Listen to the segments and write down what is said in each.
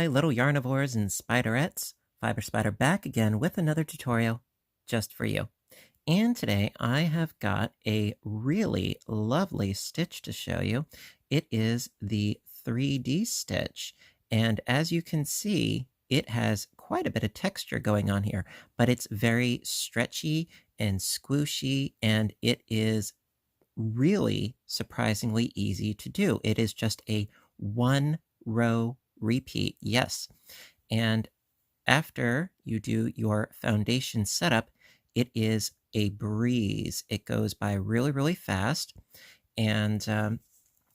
Hi, little yarnivores and spiderettes. Fiber Spider back again with another tutorial just for you. And today I have got a really lovely stitch to show you. It is the 3D stitch. And as you can see, it has quite a bit of texture going on here, but it's very stretchy and squishy, and it is really surprisingly easy to do. It is just a one row repeat. Yes. And after you do your foundation setup, it is a breeze. It goes by really, really fast. And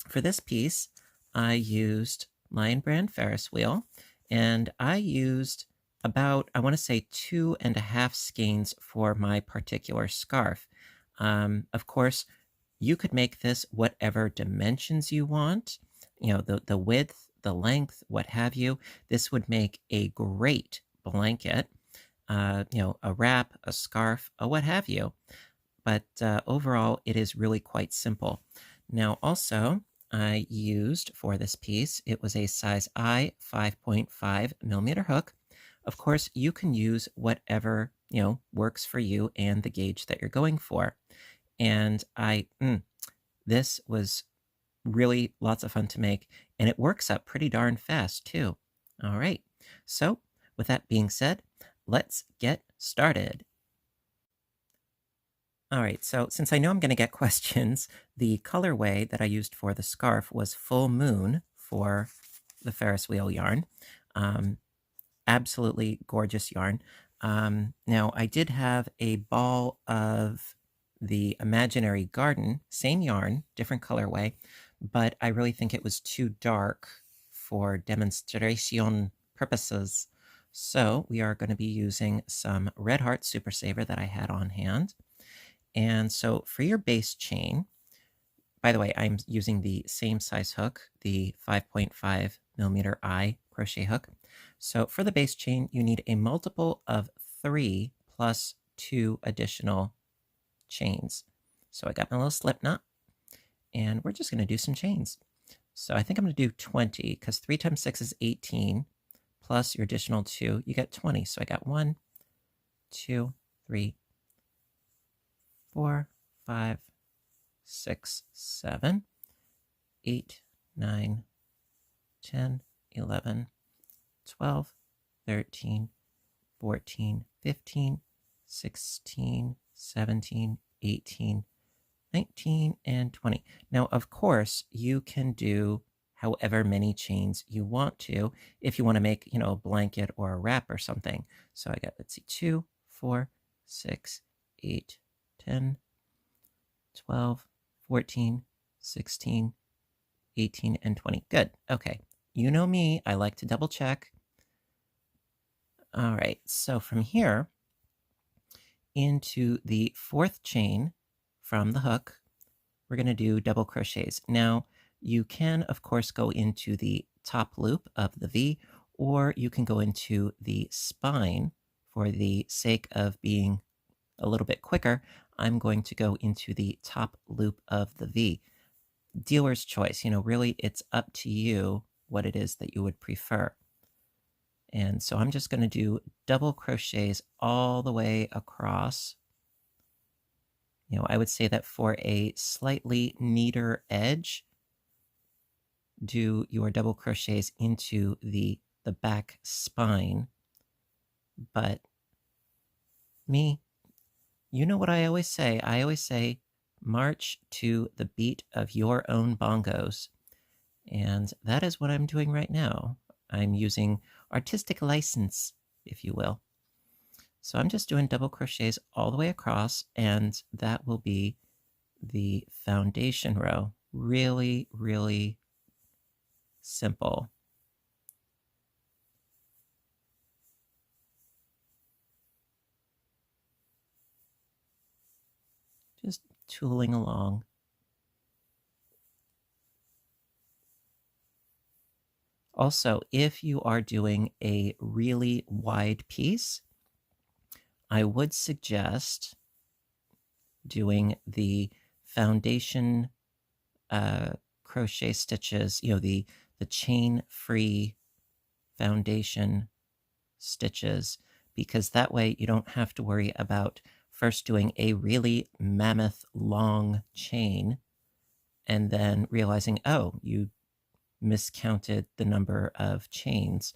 for this piece, I used Lion Brand Ferris wheel, and I used about, I want to say, 2.5 skeins for my particular scarf. Of course, you could make this whatever dimensions you want, the width, the length, what have you. This would make a great blanket, a wrap, a scarf, a what have you. But overall, it is really quite simple. Now, also, I used for this piece, it was a size I 5.5 millimeter hook. Of course, you can use whatever, works for you and the gauge that you're going for. And this was really lots of fun to make, and it works up pretty darn fast too. All right, so with that being said, let's get started. All right, so since I know I'm going to get questions, the colorway that I used for the scarf was Full Moon for the Ferris wheel yarn. Absolutely gorgeous yarn. Now, I did have a ball of the Imaginary Garden, same yarn, different colorway, but I really think it was too dark for demonstration purposes. So we are going to be using some Red Heart Super Saver that I had on hand. And so for your base chain, by the way, I'm using the same size hook, the 5.5 millimeter I crochet hook. So for the base chain, you need a multiple of 3 plus 2 additional chains. So I got my little slip knot, and we're just going to do some chains. So I think I'm going to do 20, because 3 times 6 is 18, plus your additional 2, you get 20. So I got 1, 2, 3, 4, 5, 6, 7, 8, 9, 10, 11, 12, 13, 14, 15, 16, 17, 18, 19, and 20. Now, of course, you can do however many chains you want to if you want to make, a blanket or a wrap or something. So I got, let's see, 2, 4, 6, 8, 10, 12, 14, 16, 18, and 20. Good. Okay. You know me. I like to double check. All right. So from here into the 4th chain from the hook, we're going to do double crochets. Now, you can, of course, go into the top loop of the V, or you can go into the spine. For the sake of being a little bit quicker, I'm going to go into the top loop of the V. Dealer's choice. Really, it's up to you what it is that you would prefer. And so I'm just going to do double crochets all the way across. I would say that for a slightly neater edge, do your double crochets into the back spine. But me, you know what I always say? I always say, march to the beat of your own bongos. And that is what I'm doing right now. I'm using artistic license, if you will. So I'm just doing double crochets all the way across, and that will be the foundation row. Really, really simple. Just tooling along. Also, if you are doing a really wide piece, I would suggest doing the foundation crochet stitches, the chain-free foundation stitches, because that way you don't have to worry about first doing a really mammoth long chain and then realizing, oh, you miscounted the number of chains.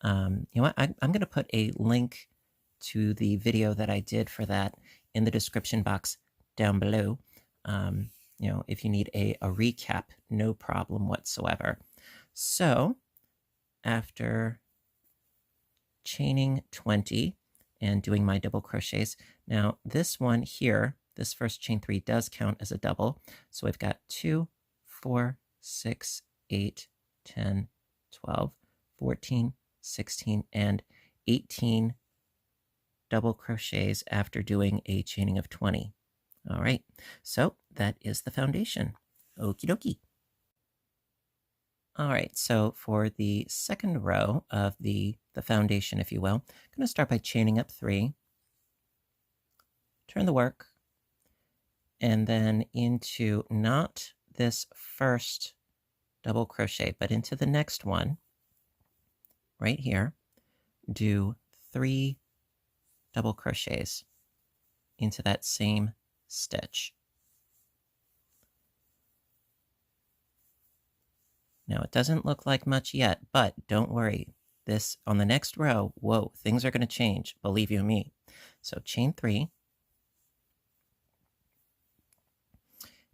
You know what? I'm going to put a link to the video that I did for that in the description box down below. You know, if you need a recap, no problem whatsoever. So after chaining 20 and doing my double crochets, now this one here, this first chain 3 does count as a double. So I've got 2, 4, 6, 8, 10, 12, 14, 16, and 18 double crochets after doing a chaining of 20. All right, so that is the foundation. Okie dokie. All right, so for the second row of the foundation, if you will, I'm going to start by chaining up 3, turn the work, and then into not this first double crochet, but into the next one, right here, do 3 double crochets into that same stitch. Now, it doesn't look like much yet, but don't worry. This, on the next row, whoa, things are going to change, believe you me. So chain 3,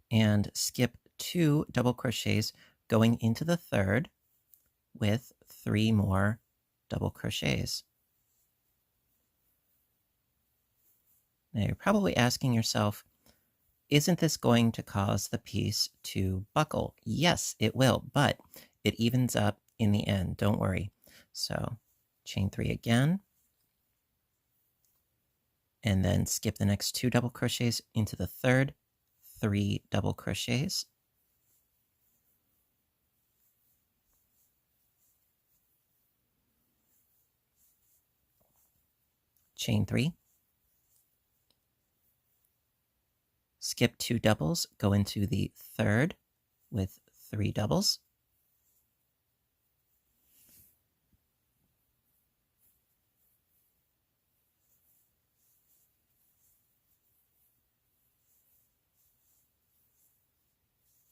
and skip 2 double crochets going into the third with 3 more double crochets. Now, you're probably asking yourself, isn't this going to cause the piece to buckle? Yes, it will, but it evens up in the end. Don't worry. So chain 3 again, and then skip the next 2 double crochets into the third, 3 double crochets. Chain 3. Skip 2 doubles, go into the third with 3 doubles.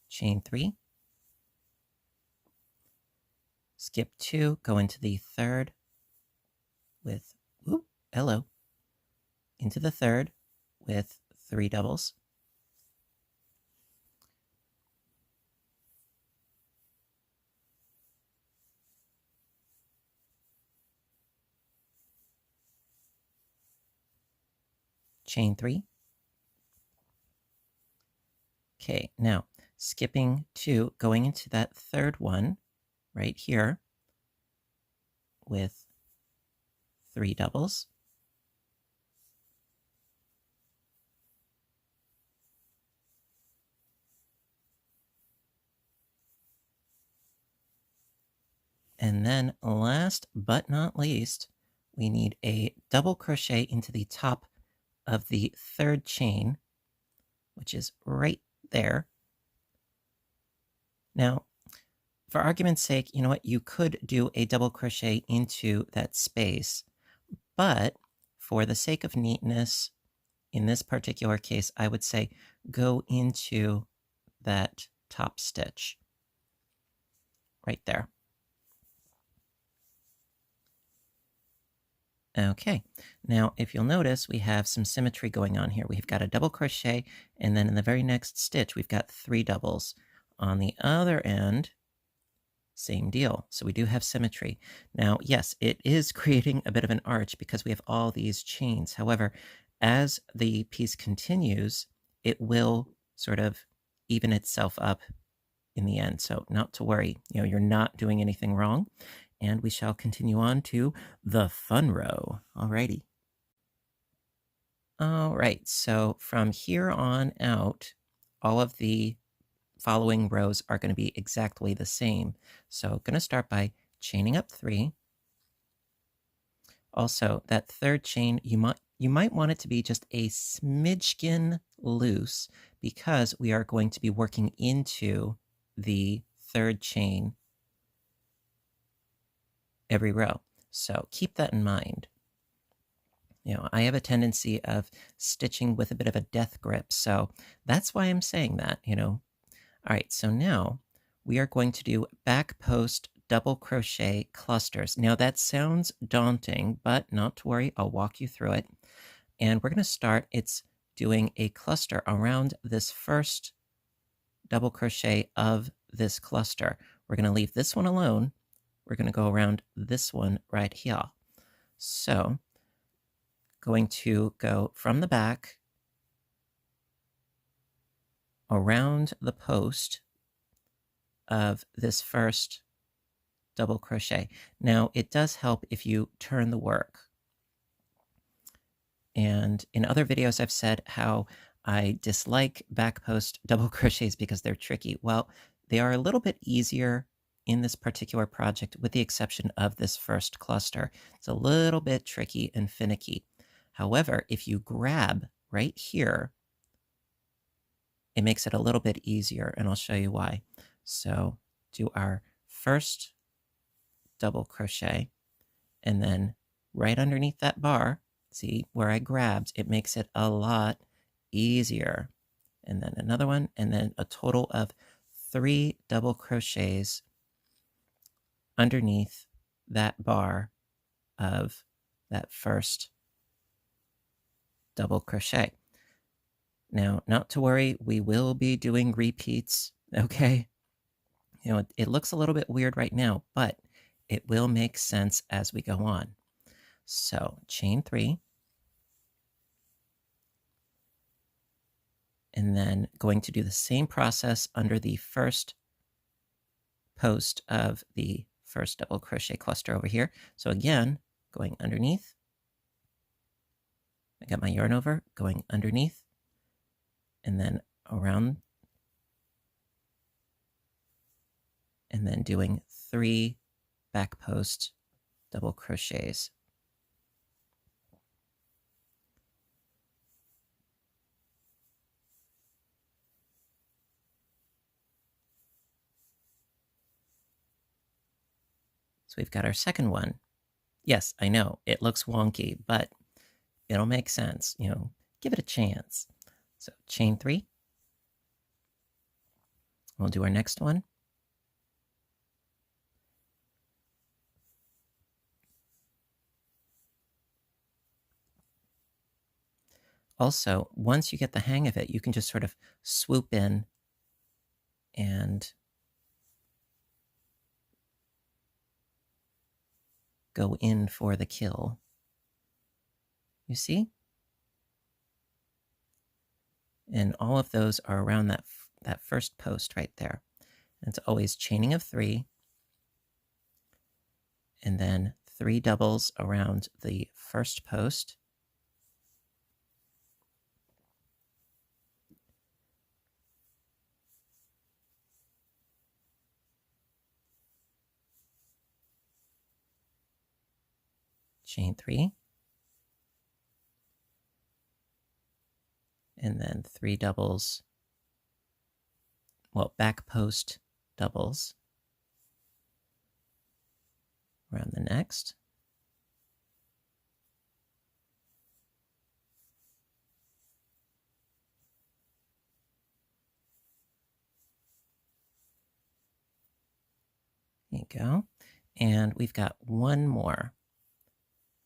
Chain 3. Skip 2, go into the third with, whoop, hello, into the third with 3 doubles. Chain 3. Okay, now skipping 2, going into that third one right here with 3 doubles. And then last but not least, we need a double crochet into the top of the third chain, which is right there. Now, for argument's sake, you know what? You could do a double crochet into that space, but for the sake of neatness, in this particular case, I would say go into that top stitch right there. Okay, now if you'll notice, we have some symmetry going on here. We've got a double crochet, and then in the very next stitch, we've got 3 doubles. On the other end, same deal. So we do have symmetry. Now, yes, it is creating a bit of an arch because we have all these chains. However, as the piece continues, it will sort of even itself up in the end. So not to worry, you know, you're not doing anything wrong. And we shall continue on to the fun row. Alrighty. All right, so from here on out, all of the following rows are going to be exactly the same. So I'm going to start by chaining up 3. Also, that third chain, you might want it to be just a smidgen loose because we are going to be working into the third chain every row. So keep that in mind. I have a tendency of stitching with a bit of a death grip, so that's why I'm saying that. All right, so now we are going to do back post double crochet clusters. Now that sounds daunting, but not to worry, I'll walk you through it. And we're going to start, it's doing a cluster around this first double crochet of this cluster. We're going to leave this one alone. We're going to go around this one right here. So going to go from the back around the post of this first double crochet. Now it does help if you turn the work. And in other videos I've said how I dislike back post double crochets because they're tricky. Well, they are a little bit easier in this particular project with the exception of this first cluster. It's a little bit tricky and finicky. However, if you grab right here, it makes it a little bit easier, and I'll show you why. So do our first double crochet, and then right underneath that bar, see where I grabbed, it makes it a lot easier. And then another one, and then a total of 3 double crochets underneath that bar of that first double crochet. Now, not to worry, we will be doing repeats, okay? It looks a little bit weird right now, but it will make sense as we go on. So, chain 3, and then going to do the same process under the first post of the first double crochet cluster over here. So again, going underneath, I got my yarn over, going underneath, and then around, and then doing 3 back post double crochets. So we've got our second one. Yes, I know, it looks wonky, but it'll make sense. Give it a chance. So chain 3. We'll do our next one. Also, once you get the hang of it, you can just sort of swoop in and go in for the kill. You see? And all of those are around that first post right there. And it's always chaining of 3, and then 3 doubles around the first post. Chain 3, and then 3 doubles, well, back post doubles around the next. There you go. And we've got one more.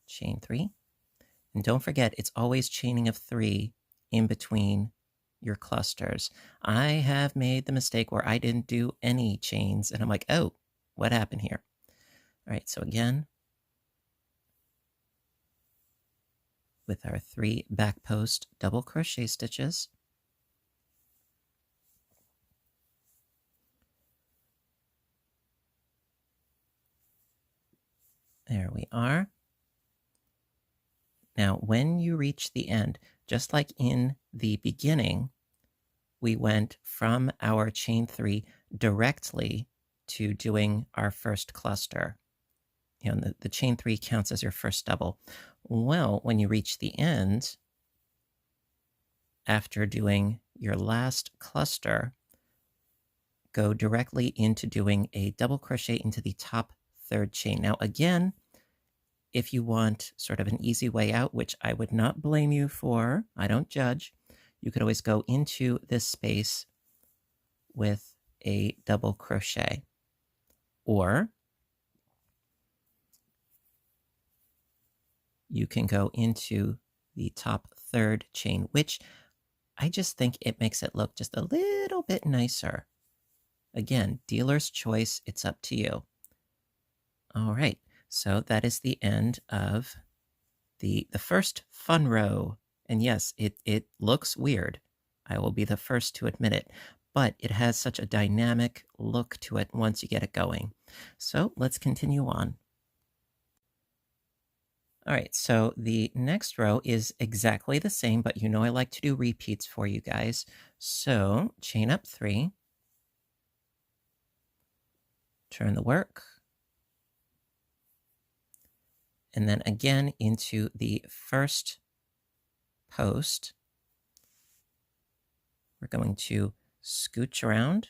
Chain 3. And don't forget, it's always chaining of 3 in between your clusters. I have made the mistake where I didn't do any chains, and I'm like, oh, what happened here? All right, so again, with our 3 back post double crochet stitches, there we are. Now, when you reach the end, just like in the beginning, we went from our chain 3 directly to doing our first cluster. The chain 3 counts as your first double. Well, when you reach the end, after doing your last cluster, go directly into doing a double crochet into the top third chain. Now, again, if you want sort of an easy way out, which I would not blame you for, I don't judge, you could always go into this space with a double crochet. Or you can go into the top third chain, which I just think it makes it look just a little bit nicer. Again, dealer's choice, it's up to you. All right, so that is the end of the first fun row. And yes, it looks weird. I will be the first to admit it, but it has such a dynamic look to it once you get it going. So let's continue on. All right, so the next row is exactly the same, but you know I like to do repeats for you guys. So chain up 3, turn the work, and then again into the first post. We're going to scooch around,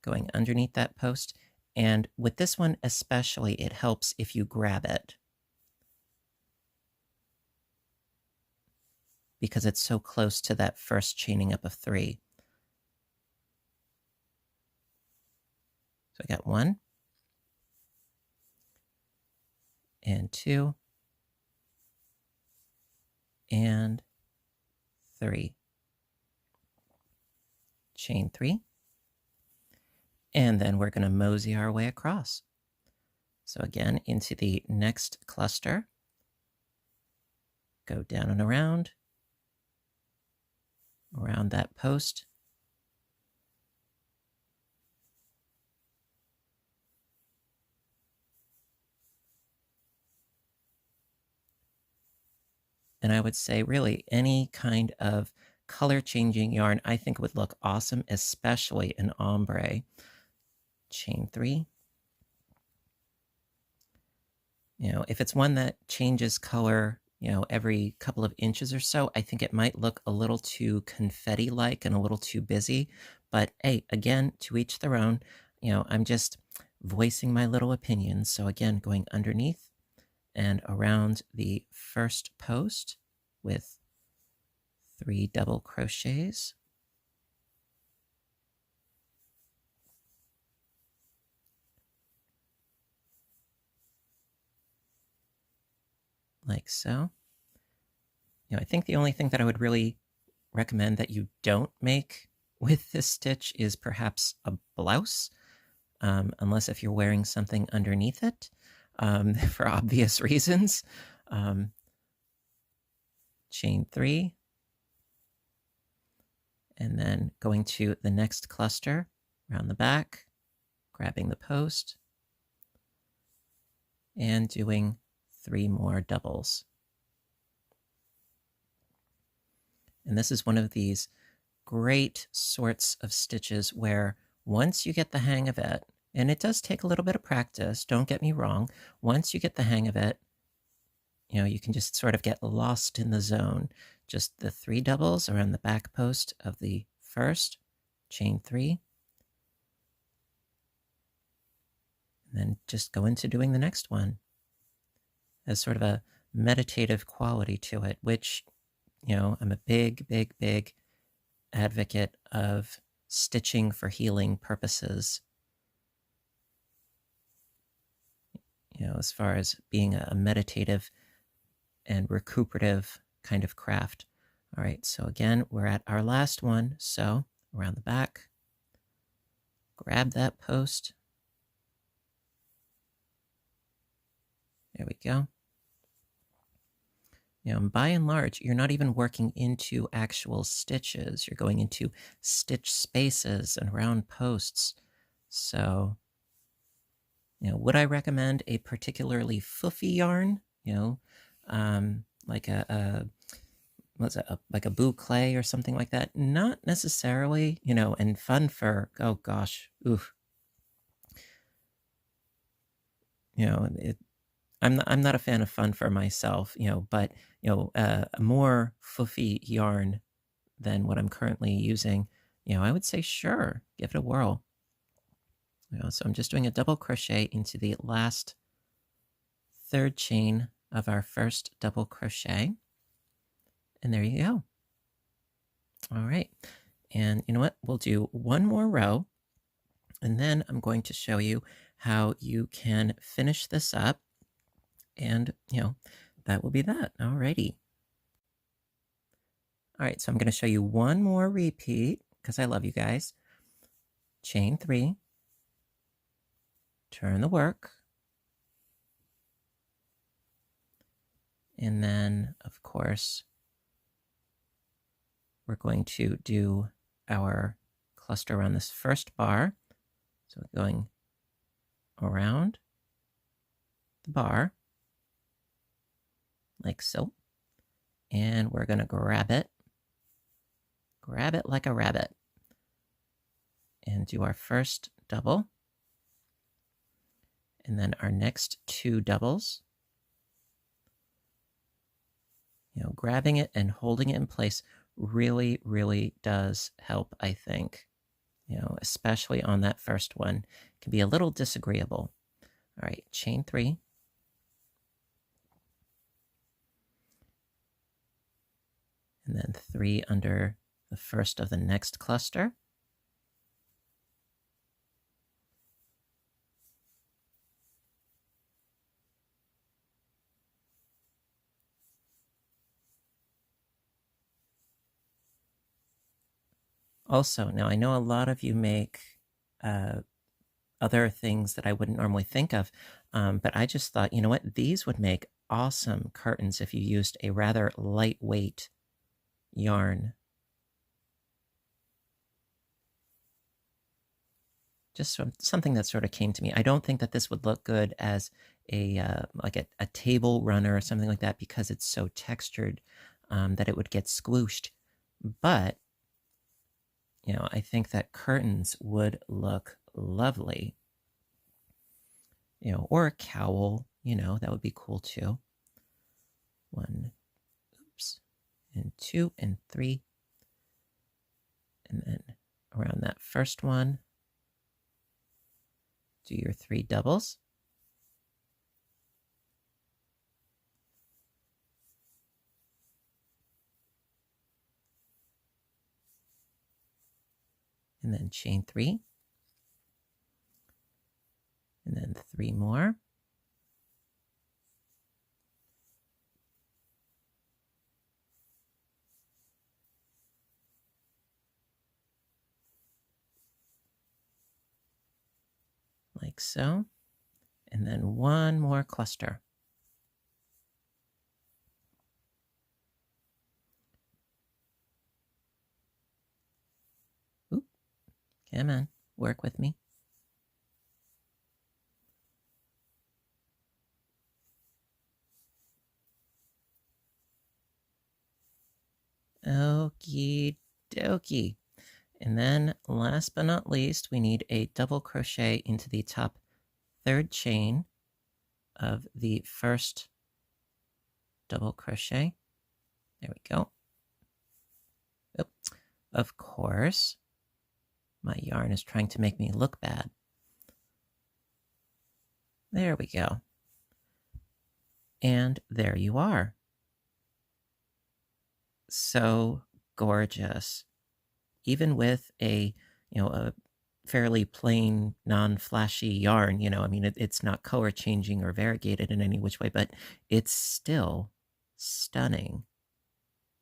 going underneath that post. And with this one especially, it helps if you grab it, because it's so close to that first chaining up of 3. So I got 1 and 2 and 3. Chain 3. And then we're going to mosey our way across. So again, into the next cluster, go down and around that post. And I would say really any kind of color changing yarn I think would look awesome, especially in ombre. Chain 3. You know, if it's one that changes color, you know, every couple of inches or so, I think it might look a little too confetti-like and a little too busy. But hey, again, to each their own. You know, I'm just voicing my little opinions. So again, going underneath and around the first post with 3 double crochets. Like so. You know, I think the only thing that I would really recommend that you don't make with this stitch is perhaps a blouse, unless if you're wearing something underneath it, for obvious reasons. Chain 3, and then going to the next cluster around the back, grabbing the post, and doing 3 more doubles. And this is one of these great sorts of stitches where once you get the hang of it, and it does take a little bit of practice, don't get me wrong, once you get the hang of it, you know, you can just sort of get lost in the zone. Just the 3 doubles around the back post of the first, chain 3, and then just go into doing the next one. As sort of a meditative quality to it, which, you know, I'm a big, big, big advocate of stitching for healing purposes. You know, as far as being a meditative and recuperative kind of craft. All right, so again, we're at our last one. So around the back, grab that post. There we go. You know, by and large, you're not even working into actual stitches. You're going into stitch spaces and round posts. So, you know, would I recommend a particularly foofy yarn? You know, like what's it, like a boucle or something like that? Not necessarily, you know, and fun fur, oh gosh, oof. You know, I'm not a fan of fun fur myself, you know, but, you know, a more foofy yarn than what I'm currently using, you know, I would say, sure, give it a whirl. So I'm just doing a double crochet into the last third chain of our first double crochet. And there you go. All right. And you know what? We'll do one more row, and then I'm going to show you how you can finish this up. And, that will be that. All righty. All right, so I'm going to show you one more repeat because I love you guys. Chain 3, turn the work, and then, of course, we're going to do our cluster around this first bar. So we're going around the bar, like so, and we're going to grab it like a rabbit, and do our first double, and then our next 2 doubles. Grabbing it and holding it in place really, really does help, I think. Especially on that first one. It can be a little disagreeable. All right, chain 3. And then 3 under the first of the next cluster. Also, now I know a lot of you make other things that I wouldn't normally think of, but I just thought, you know what, these would make awesome curtains if you used a rather lightweight yarn. Just something that sort of came to me. I don't think that this would look good as like a table runner or something like that because it's so textured that it would get squooshed. But I think that curtains would look lovely. Or a cowl, that would be cool too. 1, oops, and 2 and 3. And then around that first one, do your 3 doubles. And then chain 3. And then 3 more. Like so. And then 1 more cluster. Oop. Come on, work with me. Okie dokie. And then last but not least, we need a double crochet into the top 3rd chain of the first double crochet. There we go. Oh, of course, my yarn is trying to make me look bad. There we go. And there you are. So gorgeous. Even with a fairly plain, non-flashy yarn, I mean, it's not color changing or variegated in any which way, but it's still stunning.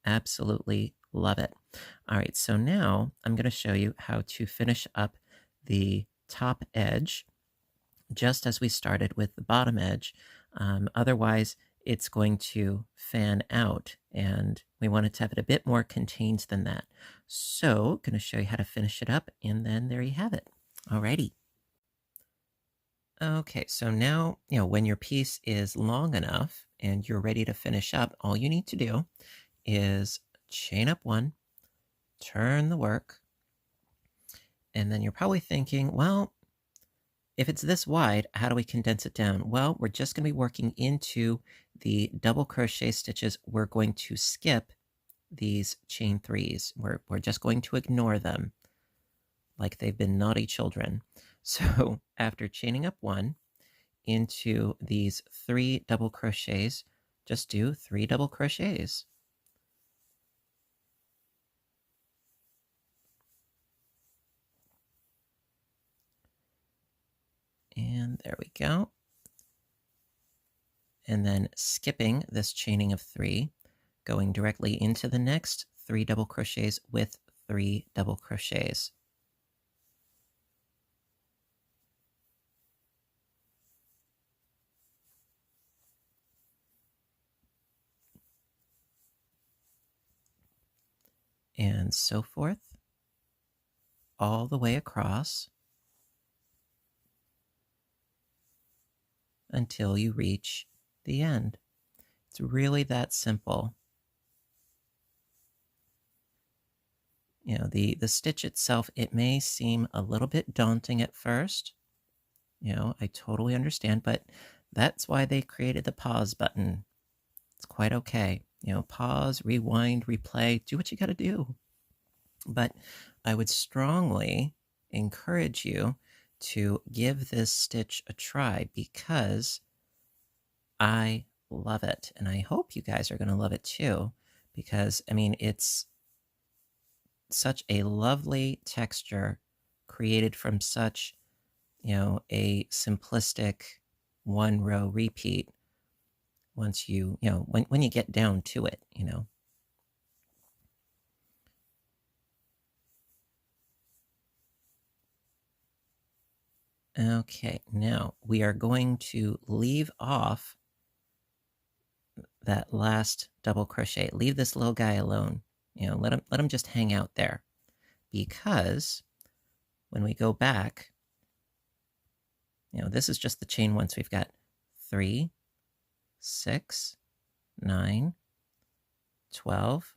Absolutely love it. All right, so now I'm going to show you how to finish up the top edge, just as we started with the bottom edge. Otherwise, it's going to fan out, and we want it to have it a bit more contained than that. So, going to show you how to finish it up, and then there you have it. Alrighty. Okay, so now, when your piece is long enough and you're ready to finish up, all you need to do is chain up 1, turn the work, and then you're probably thinking, well, if it's this wide, how do we condense it down? Well, we're just going to be working into the double crochet stitches. We're going to skip these chain 3s. We're just going to ignore them like they've been naughty children. So after chaining up 1 into these 3 double crochets, just do 3 double crochets. And there we go. And then skipping this chaining of 3, going directly into the next 3 double crochets with 3 double crochets. And so forth, all the way across until you reach the end. It's really that simple. You know, the stitch itself, it may seem a little bit daunting at first. You know, I totally understand, but that's why they created the pause button. It's quite okay. You know, pause, rewind, replay, do what you got to do. But I would strongly encourage you to give this stitch a try because I love it. And I hope you guys are going to love it too, because I mean, it's such a lovely texture created from such, you know, a simplistic 1-row repeat once you know, when you get down to it, you know. Okay, now we are going to leave off that last double crochet. Leave this little guy alone. You know, let him just hang out there, because when we go back, you know, this is just the chain once. We've got 3, 6, 9, 12,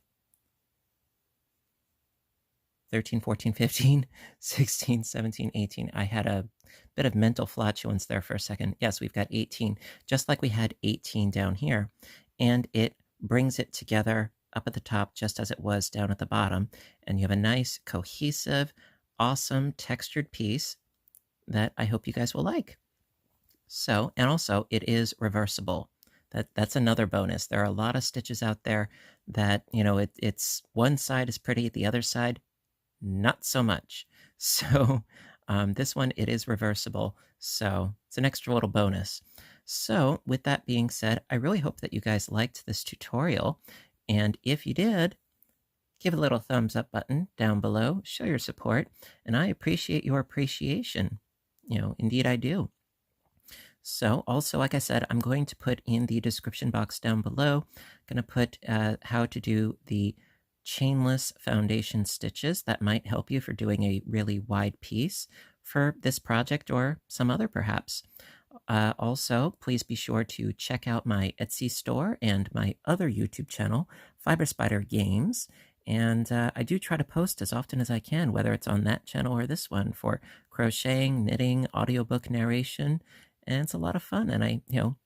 13, 14, 15, 16, 17, 18. I had a bit of mental flatulence there for a second. Yes, we've got 18, just like we had 18 down here. And it brings it together up at the top just as it was down at the bottom. And you have a nice, cohesive, awesome textured piece that I hope you guys will like. So, and also it is reversible. That's another bonus. There are a lot of stitches out there that, you know, it's one side is pretty, the other side not so much. So this one, it is reversible. So it's an extra little bonus. So with that being said, I really hope that you guys liked this tutorial. And if you did, give a little thumbs up button down below, show your support, and I appreciate your appreciation. You know, indeed I do. So also, like I said, I'm going to put in the description box down below, going to put how to do the chainless foundation stitches that might help you for doing a really wide piece for this project or some other perhaps. Also, please be sure to check out my Etsy store and my other YouTube channel, Fiber Spider Games. And I do try to post as often as I can, whether it's on that channel or this one, for crocheting, knitting, audiobook narration, and it's a lot of fun. And I, you know,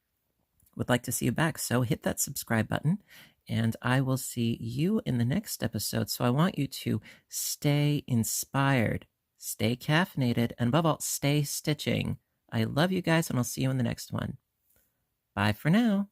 would like to see you back. So hit that subscribe button, and I will see you in the next episode. So I want you to stay inspired, stay caffeinated, and above all, stay stitching. I love you guys, and I'll see you in the next one. Bye for now.